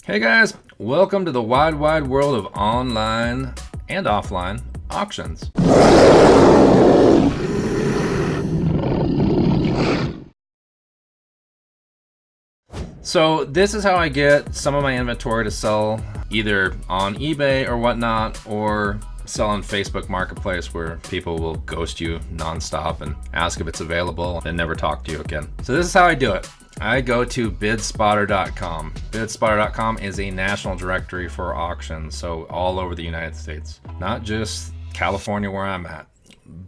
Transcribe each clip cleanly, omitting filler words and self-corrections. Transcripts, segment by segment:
Hey guys, welcome to the wide world of online and offline auctions. So this is how I get some of my inventory to sell either on eBay or whatnot, or sell on Facebook Marketplace, where people will ghost you nonstop and ask if it's available and never talk to you again. So this is how I do it. I go to Bidspotter.com. Bidspotter.com is a national directory for auctions, so all over the United States, not just California where I'm at.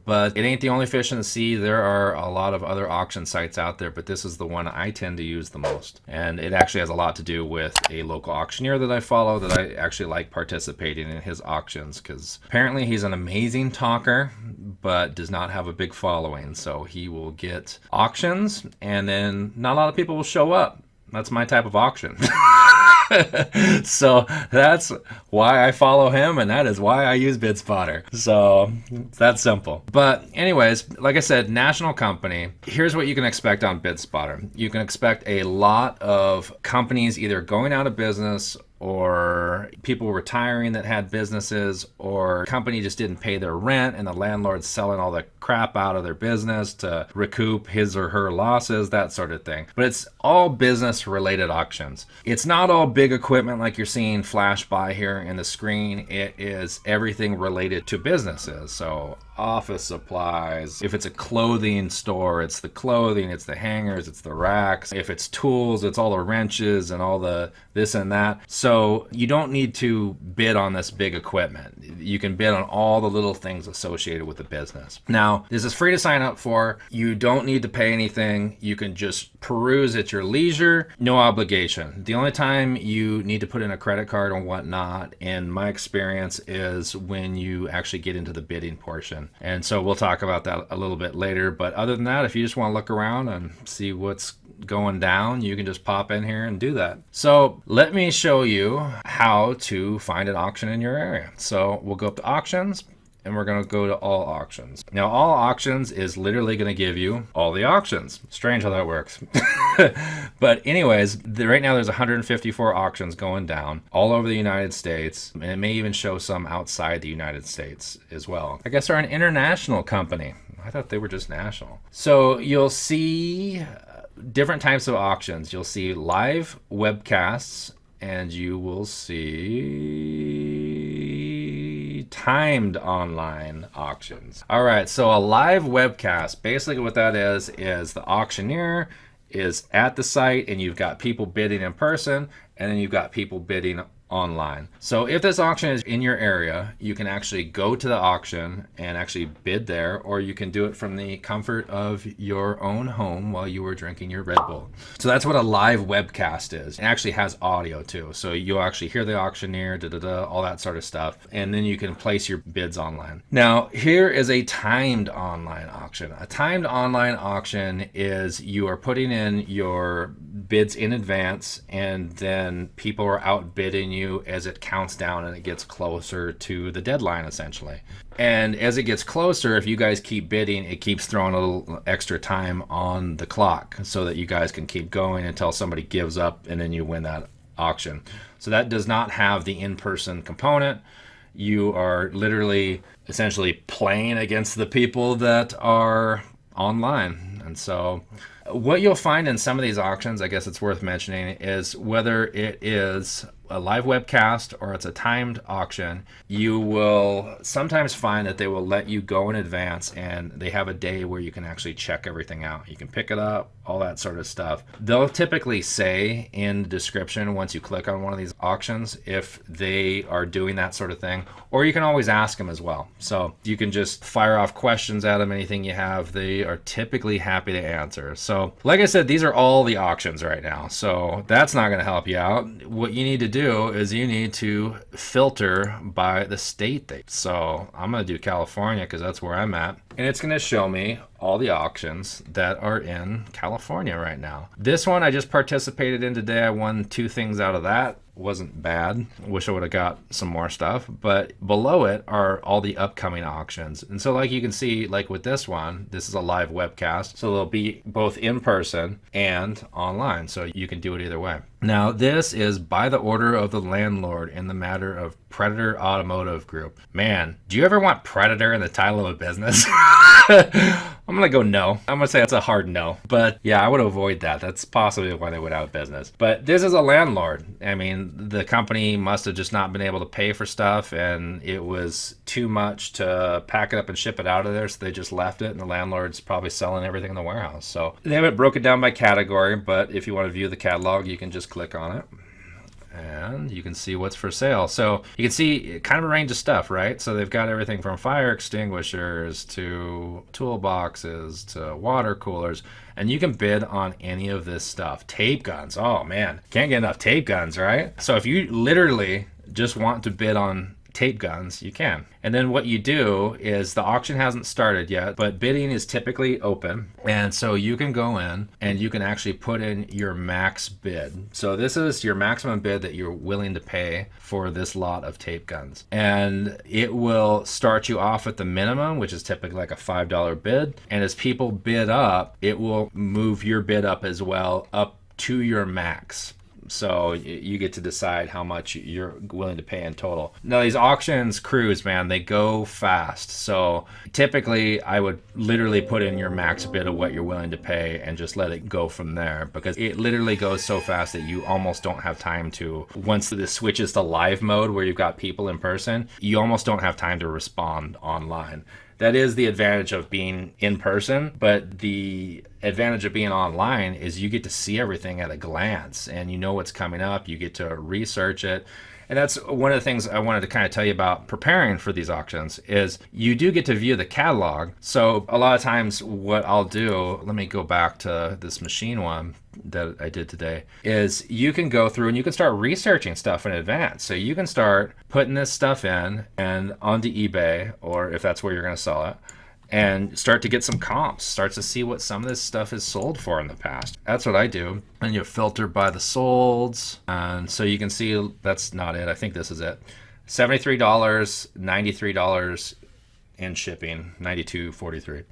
But it ain't the only fish in the sea. There are a lot of other auction sites out there, but this is the one I tend to use the most. And it actually has a lot to do with a local auctioneer that I follow, that I actually like participating in his auctions, because apparently he's an amazing talker, but does not have a big following. So he will get auctions, and then not a lot of people will show up. That's my type of auction. So that's why I follow him, and that is why I use Bidspotter. So it's that simple. But anyways, like I said, national company. Here's what you can expect on Bidspotter. You can expect a lot of companies either going out of business, or people retiring that had businesses, or company just didn't pay their rent and the landlord's selling all the crap out of their business to recoup his or her losses, that sort of thing. But it's all business related auctions. It's not all big equipment like you're seeing flash by here in the screen. It is everything related to businesses. So office supplies. If it's a clothing store, it's the clothing, it's the hangers, it's the racks. If it's tools, it's all the wrenches and all the this and that. So you don't need to bid on this big equipment. You can bid on all the little things associated with the business. Now, this is free to sign up for. You don't need to pay anything. You can just peruse at your leisure, no obligation. The only time you need to put in a credit card or whatnot, in my experience, is when you actually get into the bidding portion. And so we'll talk about that a little bit later. But other than that, if you just want to look around and see what's going down, you can just pop in here and do that. So let me show you how to find an auction in your area. So we'll go up to auctions, and we're going to go to all auctions. Now, all auctions is literally going to give you all the auctions. Strange how that works. But anyways, right now there's 154 auctions going down all over the United States, and it may even show some outside the United States as well. I guess they're an international company. I thought they were just national. So you'll see different types of auctions. You'll see live webcasts, and you will see timed online auctions. All right, so a live webcast, basically what that is the auctioneer is at the site, and you've got people bidding in person, and then you've got people bidding online. So if this auction is in your area, you can actually go to the auction and actually bid there, or you can do it from the comfort of your own home while you were drinking your Red Bull. So that's what a live webcast is. It actually has audio too. So you'll actually hear the auctioneer, all that sort of stuff. And then you can place your bids online. Now, here is a timed online auction. A timed online auction is you are putting in your bids in advance, and then people are outbidding you as it counts down and it gets closer to the deadline, essentially. And as it gets closer, if you guys keep bidding, it keeps throwing a little extra time on the clock so that you guys can keep going until somebody gives up, and then you win that auction. So that does not have the in-person component. You are literally essentially playing against the people that are online. And so what you'll find in some of these auctions, I guess it's worth mentioning, is whether it is a live webcast or it's a timed auction, you will sometimes find that they will let you go in advance, and they have a day where you can actually check everything out. You can pick it up, all that sort of stuff. They'll typically say in the description once you click on one of these auctions if they are doing that sort of thing, or you can always ask them as well. So you can just fire off questions at them, anything you have. They are typically happy to answer. So like I said, these are all the auctions right now, so that's not going to help you out. What you need to do is you need to filter by the state. So I'm going to do California because that's where I'm at, and it's going to show me all the auctions that are in California right now. This one I just participated in today. I won 2 things out of that. Wasn't bad. Wish I would have got some more stuff. But below it are all the upcoming auctions. And so like you can see, like with this one, this is a live webcast. So they'll be both in person and online. So you can do it either way. Now this is by the order of the landlord in the matter of Predator Automotive Group. Man, do you ever want Predator in the title of a business? I'm gonna go no. I'm gonna say that's a hard no. But yeah, I would avoid that. That's possibly why they went out of business. But this is a landlord. I mean, the company must have just not been able to pay for stuff, and it was too much to pack it up and ship it out of there, so they just left it, and the landlord's probably selling everything in the warehouse. So they haven't broken down by category, but if you want to view the catalog, you can just click on it. And you can see what's for sale. So you can see kind of a range of stuff, right? So they've got everything from fire extinguishers to toolboxes to water coolers. And you can bid on any of this stuff. Tape guns. Oh man, can't get enough tape guns, right? So if you literally just want to bid on tape guns, you can. And then what you do is the auction hasn't started yet, but bidding is typically open. And so you can go in and you can actually put in your max bid. So this is your maximum bid that you're willing to pay for this lot of tape guns. And it will start you off at the minimum, which is typically like a $5 bid. And as people bid up, it will move your bid up as well, up to your max. So you get to decide how much you're willing to pay in total. Now these auctions cruise, man, they go fast. So typically I would literally put in your max bid of what you're willing to pay and just let it go from there, because it literally goes so fast that you almost don't have time to, once this switches to live mode where you've got people in person, you almost don't have time to respond online. That is the advantage of being in person, but the advantage of being online is you get to see everything at a glance and you know what's coming up, you get to research it. And that's one of the things I wanted to kind of tell you about preparing for these auctions is you do get to view the catalog. So a lot of times what I'll do, let me go back to this machine one that I did today, is you can go through and you can start researching stuff in advance. So you can start putting this stuff in and onto eBay, or if that's where you're going to sell it, and start to get some comps, start to see what some of this stuff is sold for in the past. That's what I do. And you filter by the solds. And so you can see that's not it. I think this is it. $73, $93 in shipping, $92.43.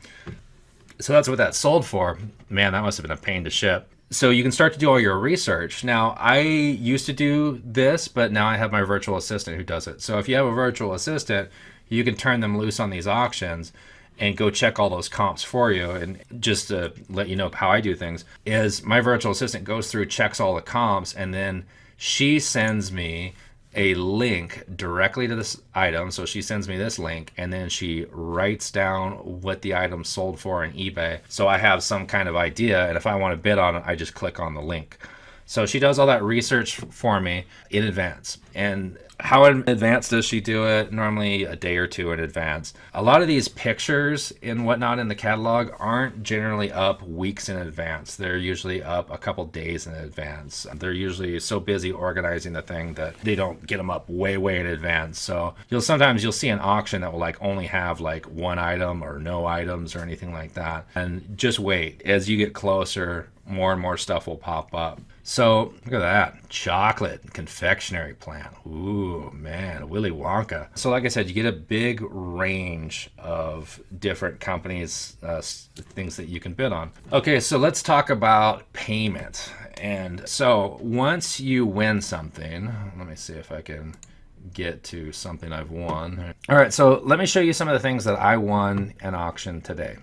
So that's what that sold for. Man, that must have been a pain to ship. So you can start to do all your research. Now, I used to do this, but now I have my virtual assistant who does it. So if you have a virtual assistant, you can turn them loose on these auctions and go check all those comps for you. And just to let you know how I do things is my virtual assistant goes through, checks all the comps, and then she sends me a link directly to this item. So she sends me this link and then she writes down what the item sold for on eBay. So I have some kind of idea, and if I want to bid on it, I just click on the link. So she does all that research for me in advance. And how in advance does she do it? Normally a day or two in advance. A lot of these pictures and whatnot in the catalog aren't generally up weeks in advance. They're usually up a couple days in advance. They're usually so busy organizing the thing that they don't get them up way in advance. So sometimes you'll see an auction that will like only have like one item or no items or anything like that. And just wait. As you get closer, more and more stuff will pop up. So look at that, chocolate confectionery plant. Ooh, man, Willy Wonka. So like I said, you get a big range of different companies, things that you can bid on. Okay, so let's talk about payment. And so once you win something, let me see if I can get to something I've won. All right, so let me show you some of the things that I won an auction today.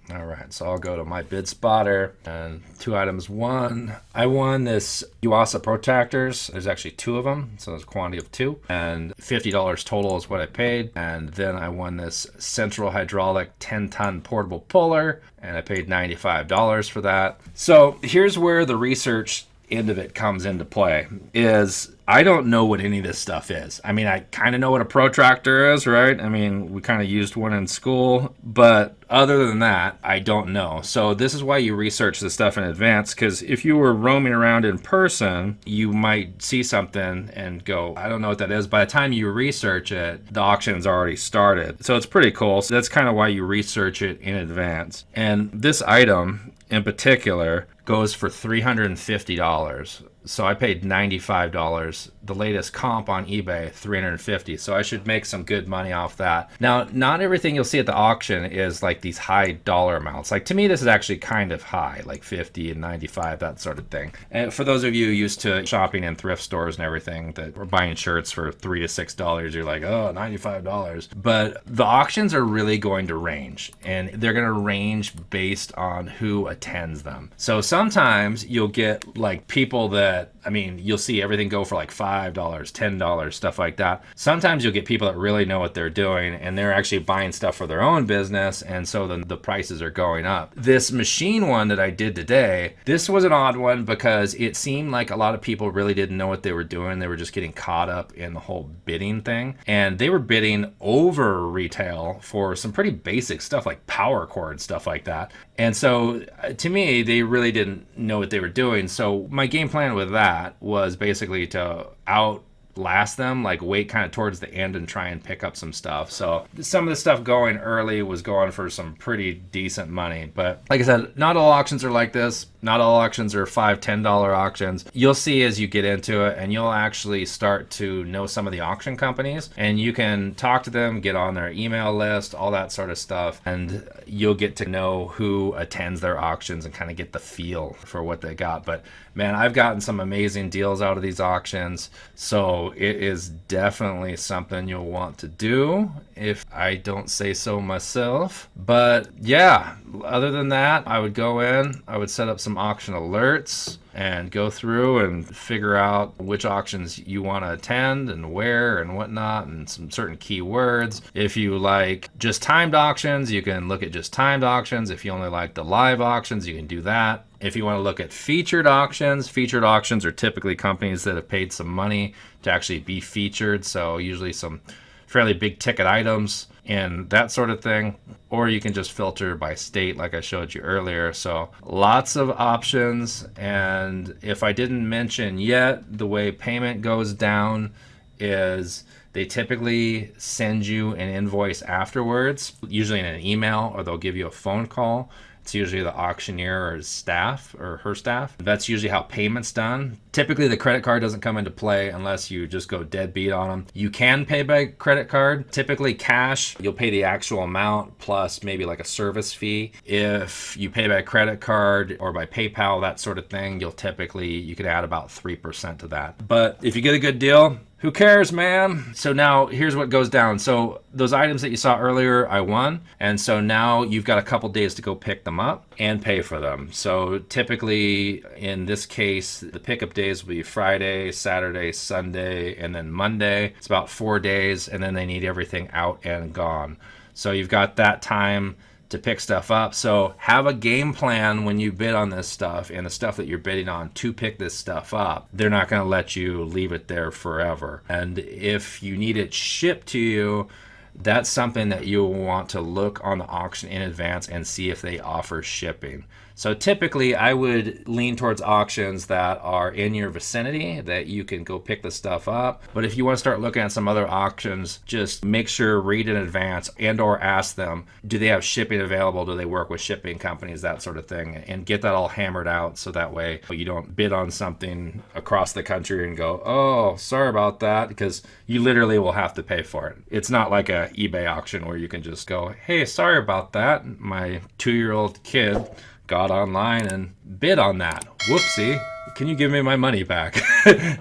All right, so I'll go to my Bidspotter and 2 items won. I won this Yuasa protractors. There's actually 2 of them, so there's a quantity of 2. And $50 total is what I paid. And then I won this central hydraulic 10-ton portable puller, and I paid $95 for that. So here's where the research end of it comes into play is I don't know what any of this stuff is. I mean, I kind of know what a protractor is, right? I mean, we kind of used one in school, but other than that, I don't know. So this is why you research this stuff in advance, because if you were roaming around in person, you might see something and go, I don't know what that is. By the time you research it, the auction's already started. So it's pretty cool. So that's kind of why you research it in advance. And this item in particular goes for $350. So I paid $95. The latest comp on eBay, $350. So I should make some good money off that. Now, not everything you'll see at the auction is like these high dollar amounts. Like to me, this is actually kind of high, like 50 and 95, that sort of thing. And for those of you used to shopping in thrift stores and everything that were buying shirts for $3 to $6, you're like, oh, $95. But the auctions are really going to range, and they're going to range based on who attends them. So sometimes you'll get like people that, I mean, you'll see everything go for like $5, $10, stuff like that. Sometimes you'll get people that really know what they're doing and they're actually buying stuff for their own business, and so then the prices are going up. This machine one that I did today, this was an odd one because it seemed like a lot of people really didn't know what they were doing. They were just getting caught up in the whole bidding thing, and they were bidding over retail for some pretty basic stuff like power cord, stuff like that. And so to me, they really didn't know what they were doing. So my game plan with that was basically to outlast them, like wait kind of towards the end and try and pick up some stuff. So some of the stuff going early was going for some pretty decent money. But like I said, not all auctions are like this. Not all auctions are $5, $10 auctions. You'll see as you get into it, and you'll actually start to know some of the auction companies, and you can talk to them, get on their email list, all that sort of stuff, and you'll get to know who attends their auctions and kind of get the feel for what they got. But man, I've gotten some amazing deals out of these auctions, so it is definitely something you'll want to do if I don't say so myself. But yeah, other than that, I would go in, I would set up some auction alerts and go through and figure out which auctions you want to attend and where and whatnot, and some certain keywords. If you like just timed auctions, you can look at just timed auctions. If you only like the live auctions, you can do that. If you want to look at featured auctions are typically companies that have paid some money to actually be featured. So usually some fairly big ticket items and that sort of thing. Or you can just filter by state like I showed you earlier. So lots of options. And if I didn't mention yet, the way payment goes down is they typically send you an invoice afterwards, usually in an email, or they'll give you a phone call. It's usually the auctioneer or his staff or her staff. That's usually how payment's done. Typically, the credit card doesn't come into play unless you just go deadbeat on them. You can pay by credit card. Typically cash, you'll pay the actual amount plus maybe like a service fee. If you pay by credit card or by PayPal, that sort of thing, you could add about 3% to that. But if you get a good deal, who cares, man? So now here's what goes down. So those items that you saw earlier, I won. And so now you've got a couple days to go pick them up and pay for them. So typically in this case, the pickup days will be Friday, Saturday, Sunday, and then Monday. It's about 4 days, and then they need everything out and gone. So you've got that time to pick stuff up. So have a game plan when you bid on this stuff and the stuff that you're bidding on to pick this stuff up. They're not going to let you leave it there forever. And if you need it shipped to you, that's something that you'll want to look on the auction in advance and see if they offer shipping. So typically I would lean towards auctions that are in your vicinity that you can go pick the stuff up. But if you want to start looking at some other auctions, just make sure, read in advance and or ask them, do they have shipping available? Do they work with shipping companies? That sort of thing. And get that all hammered out so that way you don't bid on something across the country and go, oh, sorry about that, because you literally will have to pay for it. It's not like a eBay auction where you can just go, hey, sorry about that. My 2-year-old kid got online and bid on that. Whoopsie. Can you give me my money back?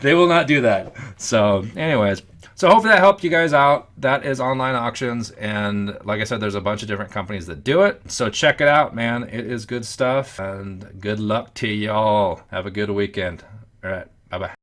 They will not do that. So anyways, so hopefully that helped you guys out. That is online auctions. And like I said, there's a bunch of different companies that do it. So check it out, man. It is good stuff. And good luck to y'all. Have a good weekend. All right. Bye-bye.